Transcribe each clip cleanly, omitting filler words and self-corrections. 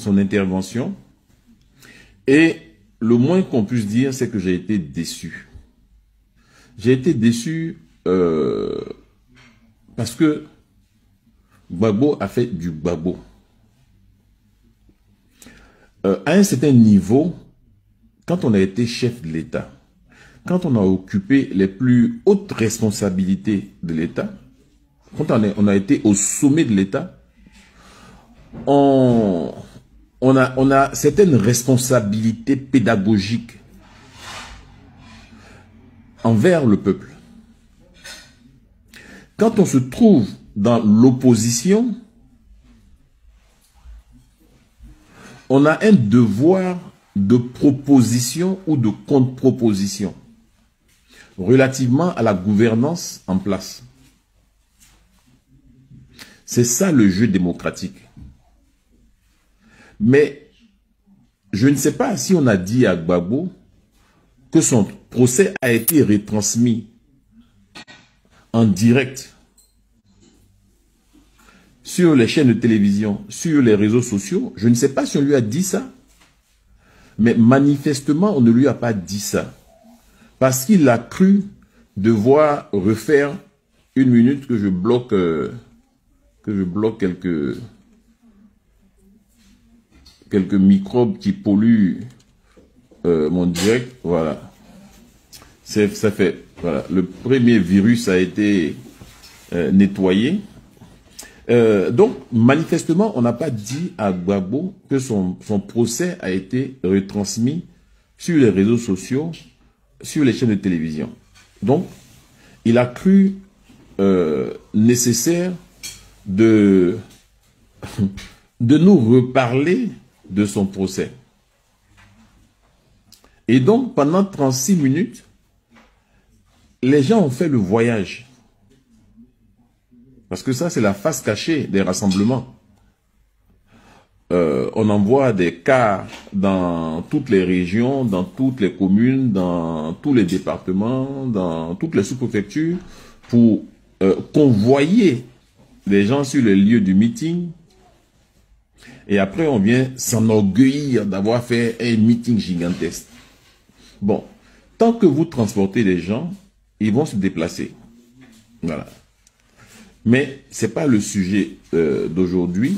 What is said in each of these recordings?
son intervention. Et le moins qu'on puisse dire, c'est que j'ai été déçu. J'ai été déçu parce que Gbagbo a fait du Gbagbo. À un certain niveau, quand on a été chef de l'État, quand on a occupé les plus hautes responsabilités de l'État, quand on a été au sommet de l'État, on a certaines responsabilités pédagogiques envers le peuple. Quand on se trouve dans l'opposition, on a un devoir de proposition ou de contre-proposition relativement à la gouvernance en place. C'est ça le jeu démocratique. Mais je ne sais pas si on a dit à Gbagbo que son procès a été retransmis en direct sur les chaînes de télévision, sur les réseaux sociaux. Je ne sais pas si on lui a dit ça, mais manifestement, on ne lui a pas dit ça. Parce qu'il a cru devoir refaire une minute que je bloque quelques microbes qui polluent mon direct. Voilà. Ça fait, voilà. Le premier virus a été nettoyé. Donc, manifestement, on n'a pas dit à Gbagbo que son procès a été retransmis sur les réseaux sociaux, sur les chaînes de télévision. Donc, il a cru nécessaire de nous reparler de son procès. Et donc, pendant 36 minutes, les gens ont fait le voyage. Parce que ça, c'est la face cachée des rassemblements. On envoie des cars dans toutes les régions, dans toutes les communes, dans tous les départements, dans toutes les sous-préfectures, pour convoyer les gens sur les lieux du meeting. Et après, on vient s'enorgueillir d'avoir fait un meeting gigantesque. Bon, tant que vous transportez les gens, ils vont se déplacer. Voilà. Mais ce n'est pas le sujet d'aujourd'hui.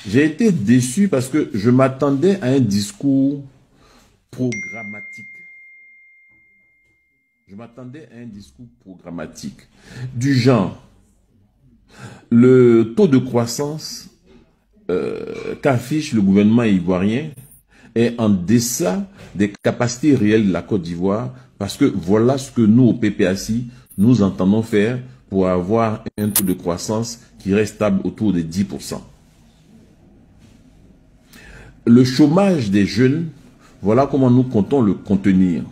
J'ai été déçu parce que je m'attendais à un discours programmatique. Je m'attendais à un discours programmatique. Du genre, le taux de croissance qu'affiche le gouvernement ivoirien est en deçà des capacités réelles de la Côte d'Ivoire, parce que voilà ce que nous, au PPACI, nous entendons faire pour avoir un taux de croissance qui reste stable autour de 10%. Le chômage des jeunes, voilà comment nous comptons le contenir.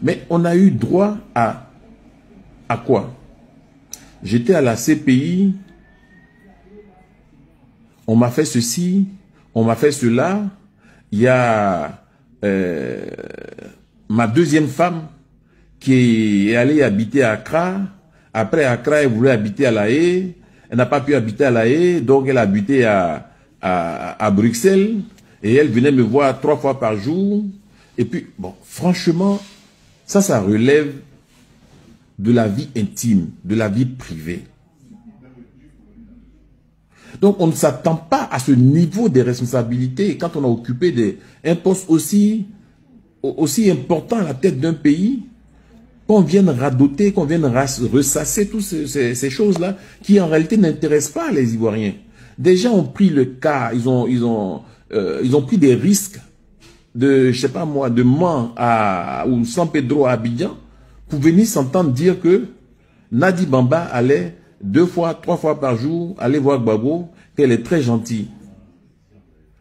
Mais on a eu droit à quoi? J'étais à la CPI, on m'a fait ceci, on m'a fait cela. Il y a ma deuxième femme qui est allée habiter à Accra. Après Accra, elle voulait habiter à La Haye. Elle n'a pas pu habiter à La Haye, donc elle a habité à Bruxelles. Et elle venait me voir 3 fois par jour. Et puis, bon, franchement, ça relève de la vie intime, de la vie privée. Donc, on ne s'attend pas à ce niveau de responsabilité quand on a occupé un poste aussi important à la tête d'un pays, qu'on vienne radoter, qu'on vienne ressasser toutes ces choses-là qui en réalité n'intéressent pas les Ivoiriens. Des gens ont pris le cas, ils ont pris des risques de, je sais pas moi, de Mans ou San Pedro à Abidjan pour venir s'entendre dire que Nadi Bamba allait 2 fois, 3 fois par jour aller voir Gbagbo, qu'elle est très gentille.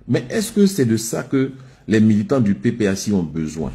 Mais est-ce que c'est de ça que les militants du PPACI ont besoin?